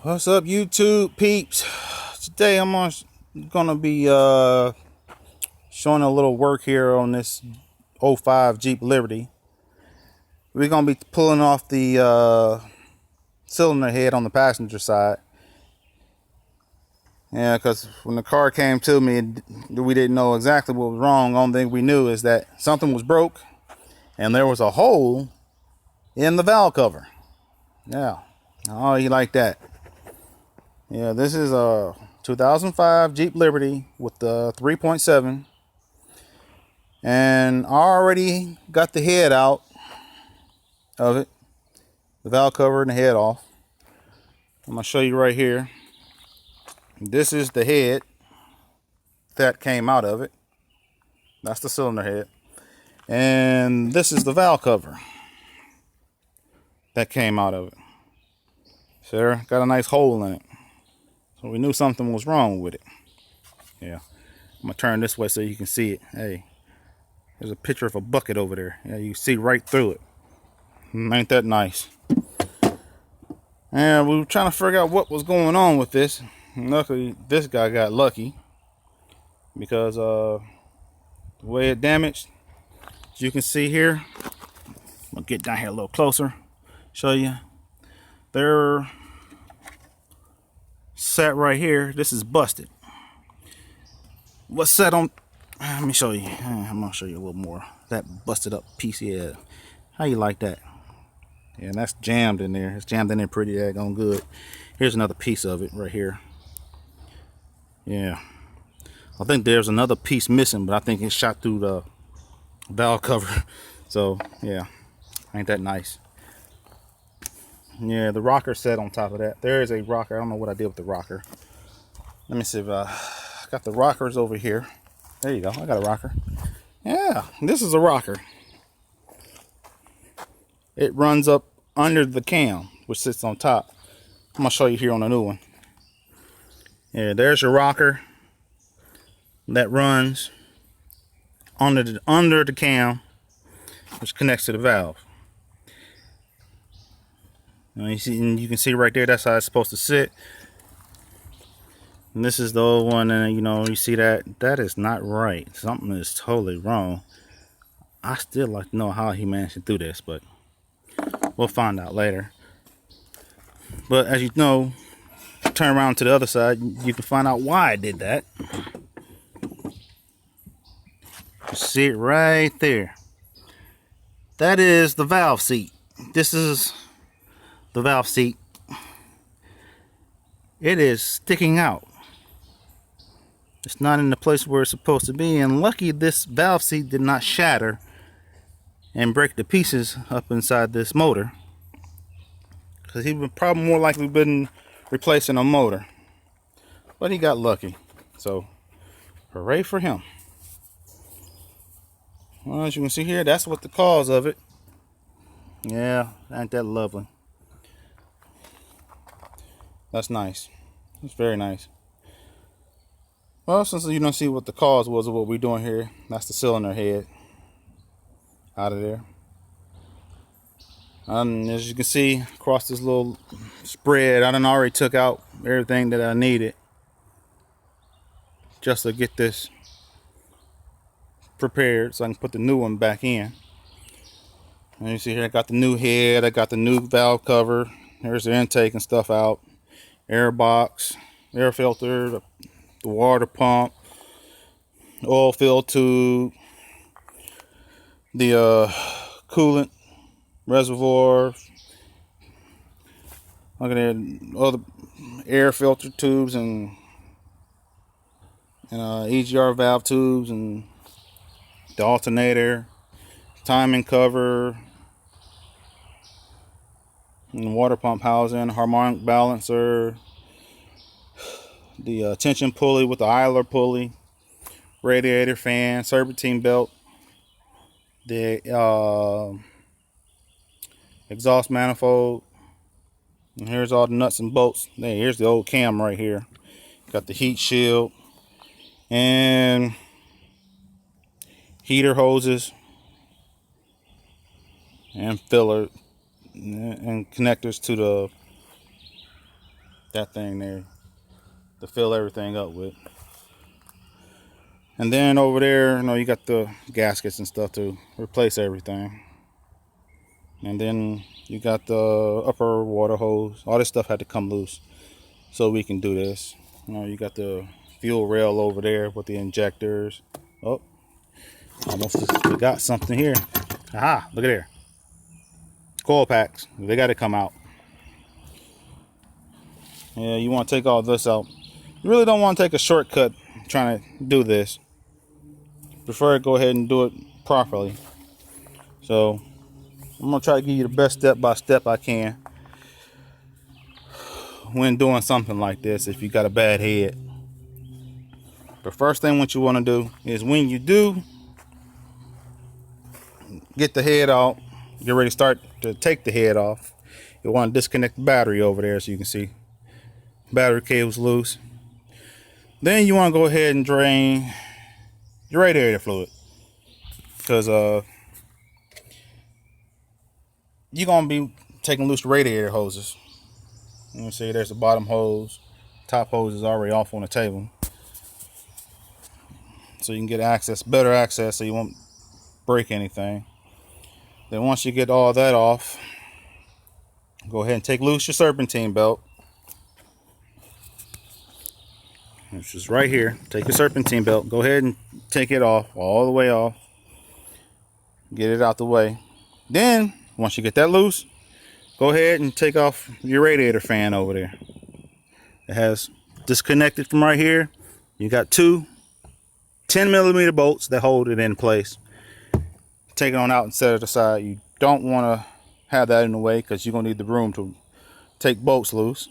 What's up, YouTube peeps? Today I'm gonna be showing a little work here on this '05 Jeep Liberty. We're gonna be pulling off the cylinder head on the passenger side. Yeah, because when the car came to me, we didn't know exactly what was wrong. The only thing we knew is that something was broke and there was a hole in the valve cover. Yeah, oh, you like that? Yeah, this is a 2005 Jeep Liberty with the 3.7, and I already got the head out of it, the valve cover and the head off. I'm gonna show you right here. This is the head that came out of it. That's the cylinder head, and this is the valve cover that came out of it. So got a nice hole in it. So we knew something was wrong with it. Yeah. I'm gonna turn this way so you can see it. Hey, there's a picture of a bucket over there. Yeah, you see right through it. Ain't that nice? And we were trying to figure out what was going on with this. Luckily, this guy got lucky because the way it damaged, as you can see here, I'm gonna get down here a little closer, show you. They're sat right here. This is busted. What's set on? Let me show you. I'm gonna show you a little more. That busted up piece here. How you like that? Yeah, and that's jammed in there. It's jammed in there pretty daggone good. Here's another piece of it right here. Yeah, I think there's another piece missing, but I think it shot through the valve cover. So yeah, ain't that nice? Yeah, the rocker set on top of that. There is a rocker. I don't know what I did with the rocker. Let me see if I got the rockers over here. There you go. I got a rocker. Yeah, this is a rocker. It runs up under the cam, which sits on top. I'm gonna show you here on a new one. Yeah, there's your rocker that runs under the cam, which connects to the valve. And you can see right there, that's how it's supposed to sit. And this is the old one, and you see that is not right. Something is totally wrong. I still like to know how he managed to do this, but we'll find out later. But as you know, turn around to the other side, you can find out why I did that. You see it right there. That is the valve seat. This is the valve seat. It is sticking out. It's not in the place where it's supposed to be, and lucky this valve seat did not shatter and break the pieces up inside this motor, because he would probably more likely been replacing a motor. But he got lucky, so hooray for him. Well, as you can see here, that's what the cause of it. Yeah, ain't that lovely? That's nice. That's very nice. Well, since you don't see what the cause was of what we're doing here, that's the cylinder head out of there. As you can see, across this little spread, I done already took out everything that I needed just to get this prepared so I can put the new one back in. And you see here, I got the new head, I got the new valve cover. There's the intake and stuff out. Air box, air filter, the water pump, oil fill tube, the coolant reservoir. Look at that, all the air filter tubes and EGR valve tubes, and the alternator, timing cover, and the water pump housing, harmonic balancer, the tension pulley with the idler pulley, radiator fan, serpentine belt, the exhaust manifold, and here's all the nuts and bolts. Here's the old cam right here. Got the heat shield and heater hoses and filler and connectors to the that thing there to fill everything up with. And then over there, you got the gaskets and stuff to replace everything. And then you got the upper water hose. All this stuff had to come loose so we can do this. You got the fuel rail over there with the injectors. Oh, almost forgot something here. Aha, look at there. Coil packs, they got to come out. Yeah, you want to take all this out. You really don't want to take a shortcut trying to do this. Prefer to go ahead and do it properly. So I'm gonna try to give you the best step by step I can when doing something like this if you got a bad head. The first thing what you want to do is when you do get the head out, get ready to start to take the head off, you want to disconnect the battery over there so you can see battery cable's loose. Then you want to go ahead and drain your radiator fluid, because you're gonna be taking loose the radiator hoses. You can see there's the bottom hose, top hose is already off on the table, so you can get access, better access, so you won't break anything. Then once you get all that off, go ahead and take loose your serpentine belt, which is right here. Take your serpentine belt, go ahead and take it off, all the way off, get it out the way. Then once you get that loose, go ahead and take off your radiator fan over there. It has disconnected from right here. You got two 10mm bolts that hold it in place. Take it on out and set it aside. You don't want to have that in the way because you're going to need the room to take bolts loose.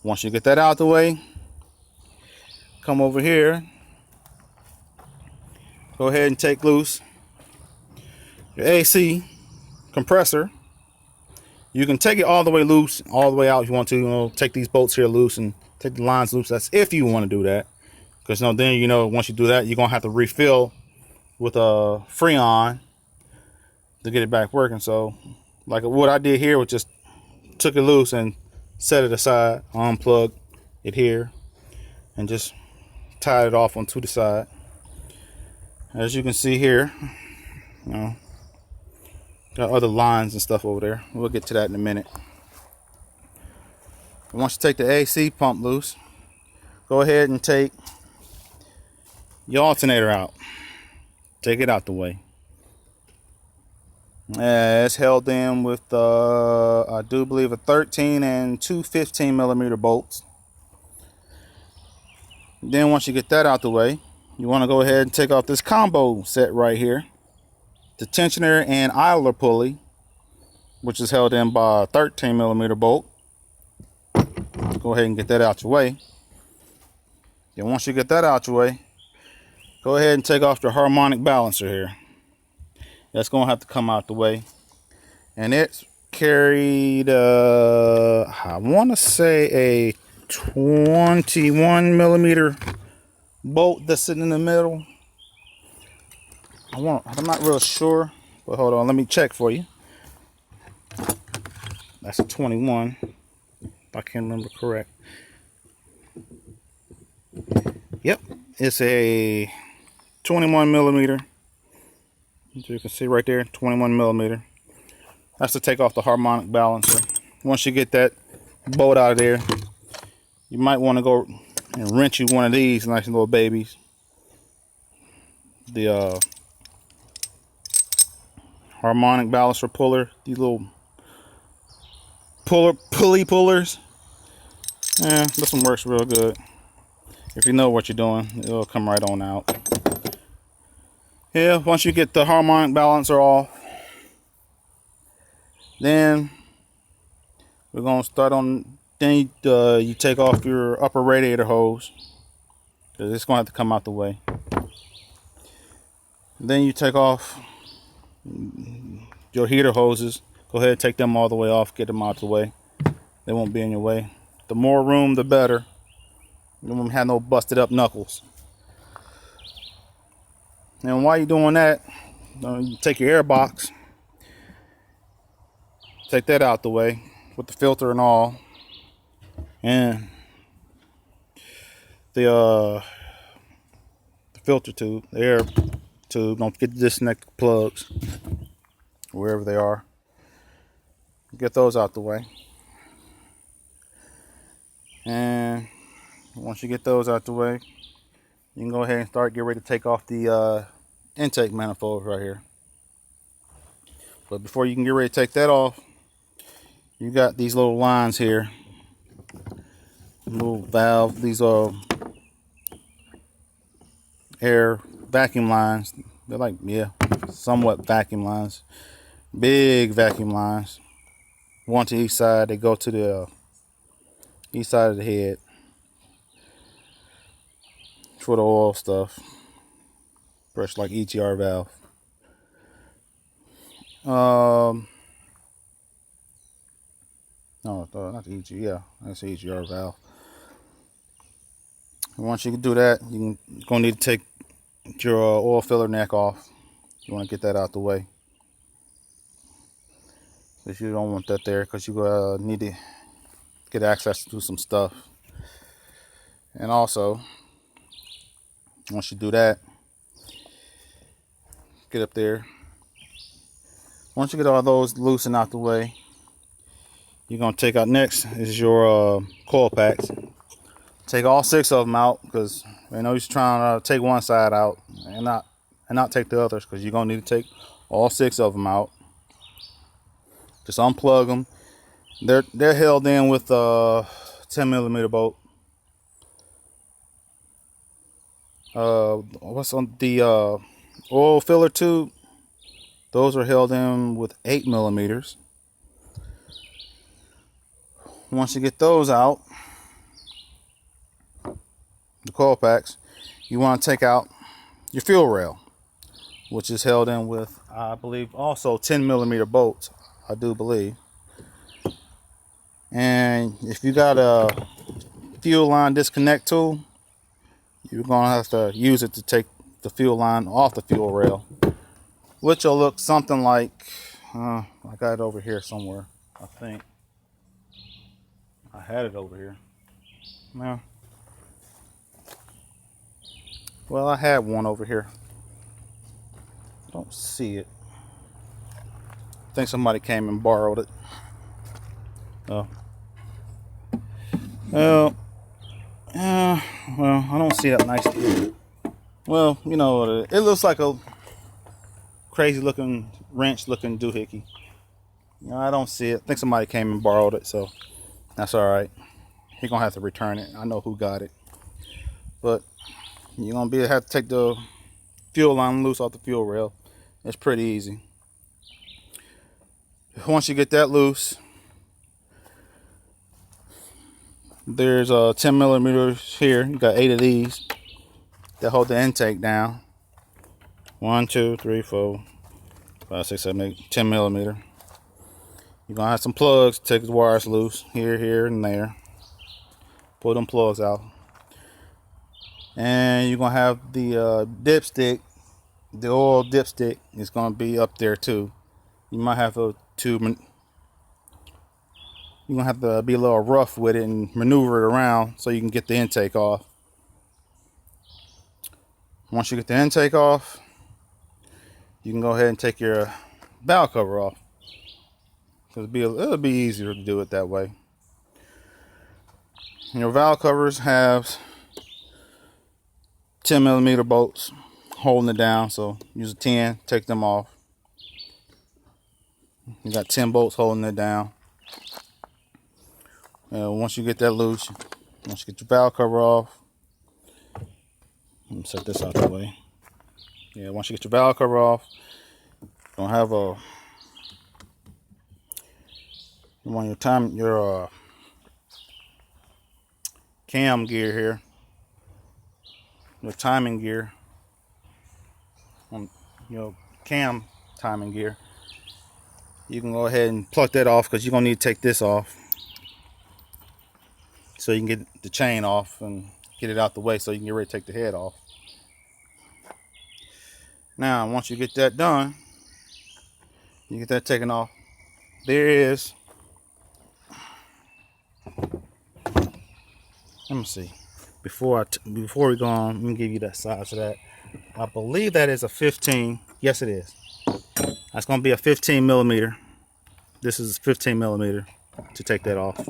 Once you get that out the way, come over here. Go ahead and take loose your AC compressor. You can take it all the way loose, all the way out if you want to. Take these bolts here loose and take the lines loose. That's if you want to do that. Because then, once you do that, you're going to have to refill with a Freon to get it back working. So, like what I did here was just took it loose and set it aside, unplug it here, and just tied it off onto the side. As you can see here, got other lines and stuff over there. We'll get to that in a minute. Once you take the AC pump loose, go ahead and take your alternator out. Take it out the way. It's held in with I do believe a 13 and two 15mm bolts. Then once you get that out the way, you want to go ahead and take off this combo set right here, the tensioner and idler pulley, which is held in by a 13mm bolt. Go ahead and get that out your way. Then once you get that out your way, go ahead and take off the harmonic balancer here. That's going to have to come out the way. And it's carried, I want to say a 21mm bolt that's sitting in the middle. I'm not real sure, but hold on, let me check for you. That's a 21, if I can remember correct. Yep, it's a 21mm. As you can see right there, 21mm. That's to take off the harmonic balancer. Once you get that bolt out of there, you might want to go and wrench you one of these nice little babies. The harmonic balancer puller, these little pulley pullers. Yeah, this one works real good. If you know what you're doing, it'll come right on out. Yeah, once you get the harmonic balancer off, then we're going to start on, then you take off your upper radiator hose, because it's going to have to come out the way. Then you take off your heater hoses. Go ahead and take them all the way off, get them out the way. They won't be in your way. The more room, the better. You don't have no busted up knuckles. And while you're doing that, you take your air box, take that out the way with the filter and all. And the filter tube, the air tube, don't forget to disconnect the plugs wherever they are. Get those out the way. And once you get those out the way, you can go ahead and get ready to take off the intake manifold right here. But before you can get ready to take that off, you got these little lines here, little valve. These are air vacuum lines. They're like, yeah, somewhat vacuum lines, big vacuum lines. One to each side. They go to the east side of the head for the oil stuff. Press like EGR valve. No, not the EG. Yeah, that's the EGR valve. And once you can do that, you're gonna need to take your oil filler neck off. You want to get that out the way, because you don't want that there, because you need to get access to some stuff. And also, once you do that, get up there. Once you get all those loose and out the way, you're going to take out next is your coil packs. Take all 6 of them out, because I know you're trying to take one side out and not take the others, because you're going to need to take all 6 of them out. Just unplug them. They're held in with a 10mm bolt. What's on the oil filler tube? Those are held in with 8mm. Once you get those out, the coil packs, you want to take out your fuel rail, which is held in with, I believe, also 10mm bolts, I do believe. And if you got a fuel line disconnect tool, you're gonna have to use it to take the fuel line off the fuel rail, which will look something like, I got it over here somewhere. I think I had it over here. No. Well, I had one over here. Don't see it. I think somebody came and borrowed it. Oh. Well, I don't see that nice. Well, you know, it looks like a crazy looking wrench looking doohickey. You know, I don't see it. I think somebody came and borrowed it, so that's all right. He's gonna have to return it. I know who got it, but you're gonna have to take the fuel line loose off the fuel rail. It's pretty easy. Once you get that loose, there's 10mm here. You got 8 of these that hold the intake down. 1, 2, 3, 4, 5, 6, 7, 8, 10mm. You're gonna have some plugs. Take the wires loose here, here, and there. Pull them plugs out, and you're gonna have the dipstick. The oil dipstick is gonna be up there too. You might have to you're gonna have to be a little rough with it and maneuver it around so you can get the intake off. Once you get the intake off, you can go ahead and take your valve cover off, because it'll be easier to do it that way. And your valve covers have 10mm bolts holding it down, so use a 10, take them off. You got 10 bolts holding it down. Once you get that loose, once you get your valve cover off, let me set this out the way. Yeah, once you get your valve cover off, you're gonna have your cam gear here, your timing gear, on your cam timing gear. You can go ahead and pluck that off, because you're gonna need to take this off so you can get the chain off and get it out the way so you can get ready to take the head off. Now, once you get that done, you get that taken off, there is Let me see. Before we go on, let me give you that size of that. I believe that is a 15. Yes, it is. That's going to be a 15 millimeter. This is 15 millimeter to take that off.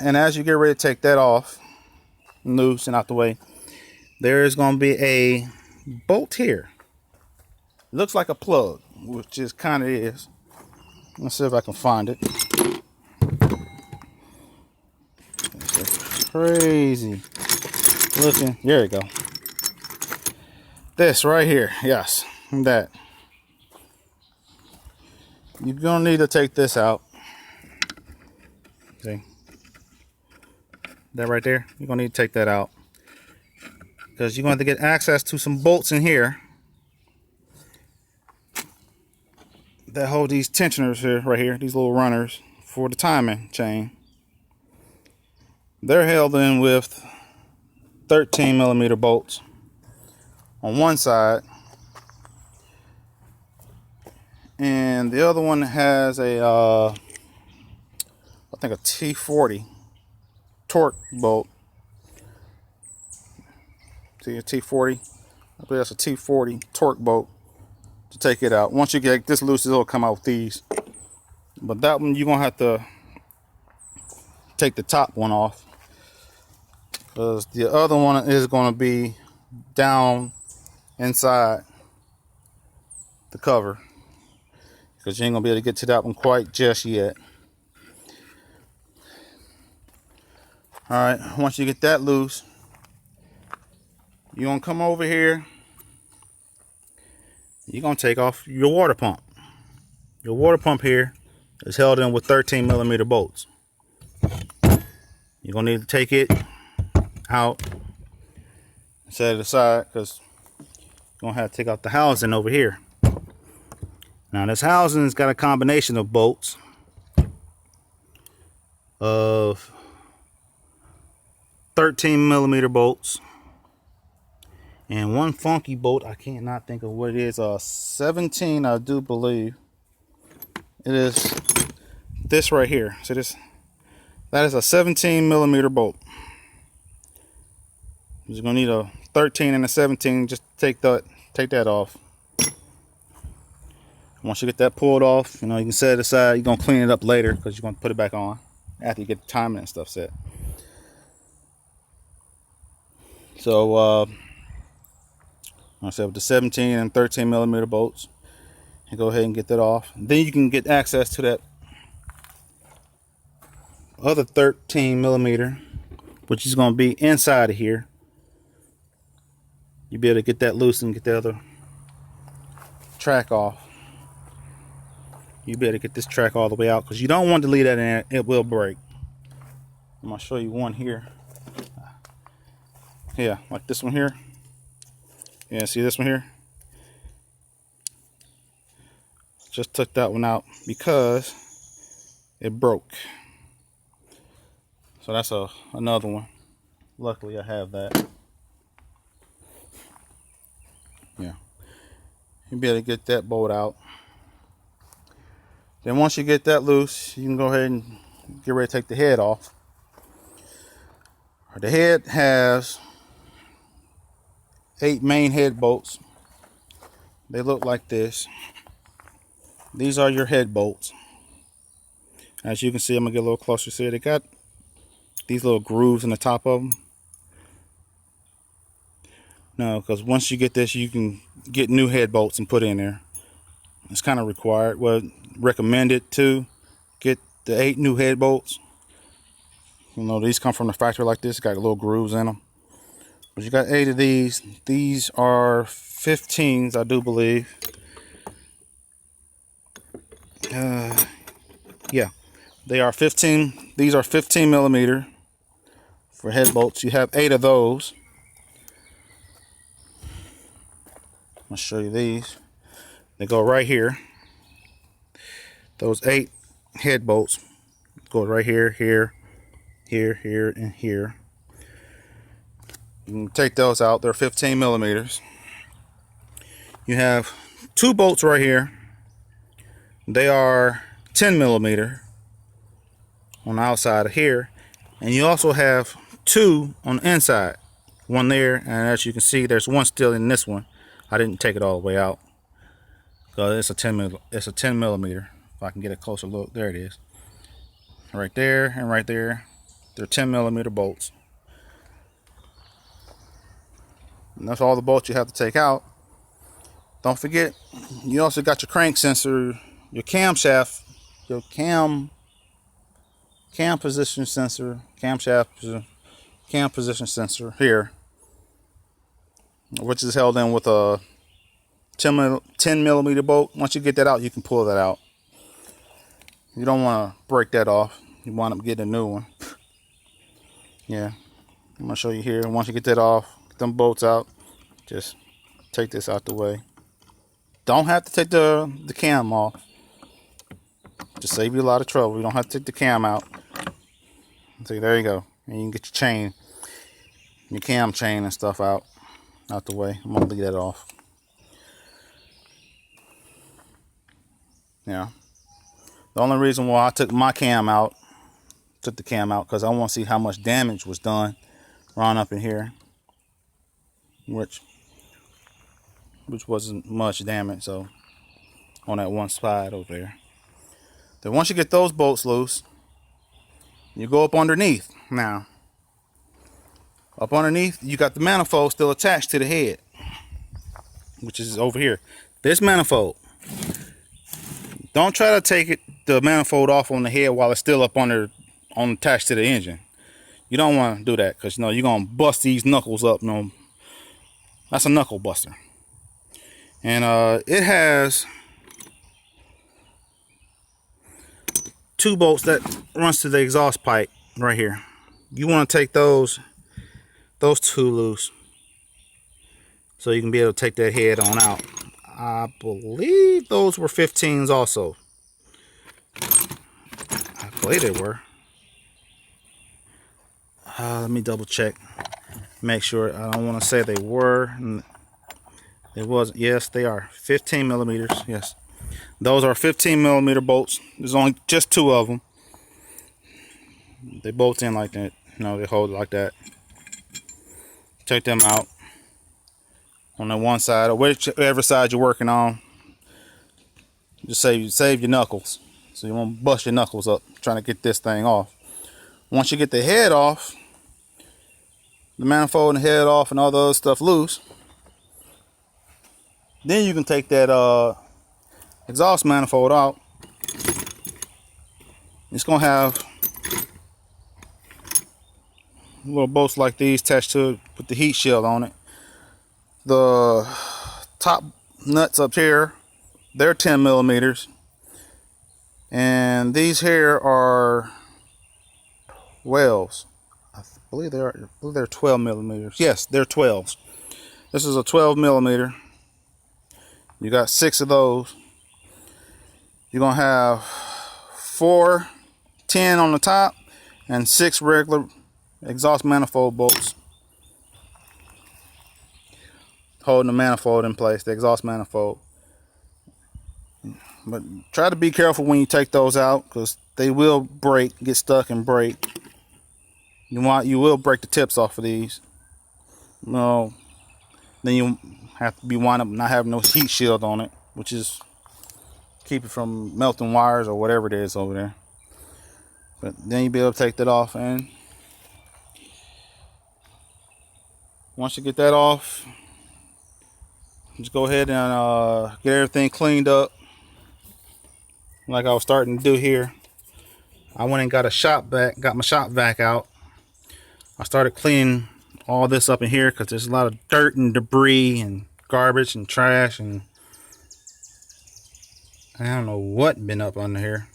And as you get ready to take that off, loose and out the way, there is going to be a bolt here. It looks like a plug, which is kind of is. Let's see if I can find it. It's crazy looking. There you go. This right here, yes, that. You're gonna need to take this out. See that right there? You're gonna need to take that out because you're going to get access to some bolts in here that hold these tensioners here, right here, these little runners for the timing chain. They're held in with 13 millimeter bolts on one side, and the other one has a I think a T40 torque bolt. See a T40? I believe that's a T40 torque bolt to take it out. Once you get this loose, it'll come out with these. But that one you're gonna have to take the top one off, because the other one is going to be down inside the cover, because you ain't gonna be able to get to that one quite just yet. All right, once you get that loose, you're gonna come over here. You're gonna take off your water pump. Your water pump here is held in with 13 millimeter bolts. You're gonna need to take it out, set it aside, because you're gonna have to take out the housing over here. Now this housing's got a combination of bolts of 13 millimeter bolts and one funky bolt. I cannot think of what it is. 17, I do believe. It is this right here. So that is a 17 millimeter bolt. You're gonna need a 13 and a 17. Just take that off. Once you get that pulled off, you can set it aside. You're gonna clean it up later because you're gonna put it back on after you get the timing and stuff set. So I said with the 17 and 13 millimeter bolts, and go ahead and get that off. Then you can get access to that other 13 millimeter, which is going to be inside of here. You'll be able to get that loose and get the other track off. You better get this track all the way out, because you don't want to leave that in there. It will break. I'm going to show you one here. Yeah, like this one here. Yeah, see this one here? Just took that one out because it broke. So that's another one. Luckily I have that. Yeah. You'll be able to get that bolt out. Then once you get that loose, you can go ahead and get ready to take the head off. The head has 8 main head bolts. They look like this. These are your head bolts. As you can see, I'm gonna get a little closer. See, they got these little grooves in the top of them. No, because once you get this, you can get new head bolts and put in there. It's kind of required. Well, recommended to get the 8 new head bolts. These come from the factory like this. Got little grooves in them. But you got 8 of these. These are 15s, I do believe. Yeah, they are 15. These are 15 millimeter for head bolts. You have 8 of those. I'll show you these. They go right here. Those 8 head bolts go right here, here, and here. You can take those out. They're 15 millimeters. You have 2 bolts right here. They are 10 millimeter on the outside of here, And you also have 2 on the inside, 1 there, and as you can see, there's 1 still in this one. I didn't take it all the way out because it's a 10 millimeter. If I can get a closer look, there it is. Right there and right there, they're 10 millimeter bolts. And that's all the bolts you have to take out. Don't forget, you also got your crank sensor, your camshaft, your cam position sensor, camshaft, cam position sensor here, which is held in with a 10 millimeter bolt. Once you get that out, you can pull that out. You don't want to break that off. You wind up getting a new one. Yeah, I'm gonna show you here. Once you get that off, get them bolts out, just take this out the way. Don't have to take the cam off. Just save you a lot of trouble. You don't have to take the cam out. See, there you go. And you can get your chain, your cam chain and stuff out the way. I'm gonna leave that off. Yeah. The only reason why I took the cam out, because I want to see how much damage was done right up in here, which wasn't much damage. So on that one side over there. Then once you get those bolts loose, you go up underneath. Now, up underneath, you got the manifold still attached to the head, which is over here. This manifold. Don't try to take the manifold off on the head while it's still up attached to the engine. You don't want to do that, because you're gonna bust these knuckles up. That's a knuckle buster. And it has 2 bolts that runs to the exhaust pipe right here. You want to take those 2 loose, so you can be able to take that head on out. I believe those were 15s also. I believe they were. Let me double check, make sure. I don't want to say they were. It was. Yes, they are 15 millimeters. Yes, those are 15 millimeter bolts. There's only just 2 of them. They bolt in like that. They hold it like that. Take them out on the one side, or whichever side you're working on. Just save your knuckles, so you won't bust your knuckles up trying to get this thing off. Once you get the head off, the manifold and the head off and all the other stuff loose, then you can take that exhaust manifold out. It's gonna have little bolts like these attached to it with the heat shield on it. The top nuts up here, they're 10 millimeters, and these here are 12s. I believe they're 12 millimeters. Yes, they're 12s. This is a 12 millimeter. You got 6 of those. You're gonna have 4 10 on the top and 6 regular exhaust manifold bolts holding the manifold in place, the exhaust manifold. But try to be careful when you take those out, because they will break, get stuck and break. You will break the tips off of these. Then you have to wind up not having no heat shield on it, which is keep it from melting wires or whatever it is over there. But then you'll be able to take that off, and once you get that off, just go ahead and get everything cleaned up like I was starting to do here. I went and got my shop vac out. I started cleaning all this up in here, because there's a lot of dirt and debris and garbage and trash, and I don't know what been up under here.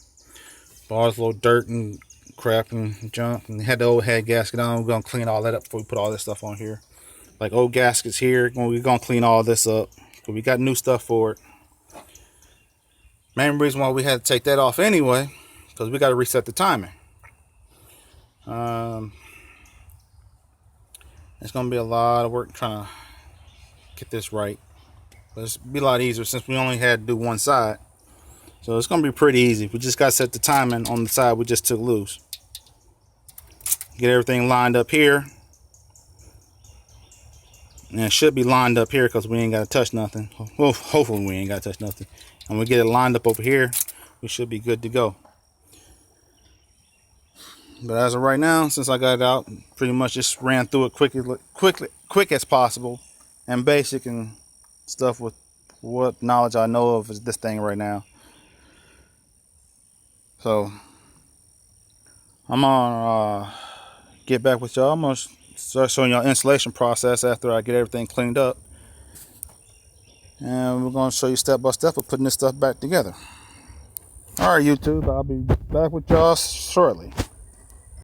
All this little dirt and crap and junk, and had the old head gasket on. We're gonna clean all that up before we put all this stuff on here. Like old gaskets here, we're gonna clean all this up, but we got new stuff for it. Main reason why we had to take that off anyway, because we got to reset the timing. It's gonna be a lot of work trying to get this right, but it's be a lot easier since we only had to do one side. So it's gonna be pretty easy. We just got to set the timing on the side we just took loose. Get everything lined up here. And it should be lined up here because we ain't got to touch nothing. Well, hopefully we ain't got to touch nothing. And we get it lined up over here, we should be good to go. But as of right now, since I got it out, pretty much just ran through it quick as possible, and basic and stuff with what knowledge I know of is this thing right now. So I'm gonna get back with y'all. I'm gonna start showing y'all installation process after I get everything cleaned up, and we're gonna show you step by step of putting this stuff back together. All right, YouTube, I'll be back with y'all shortly.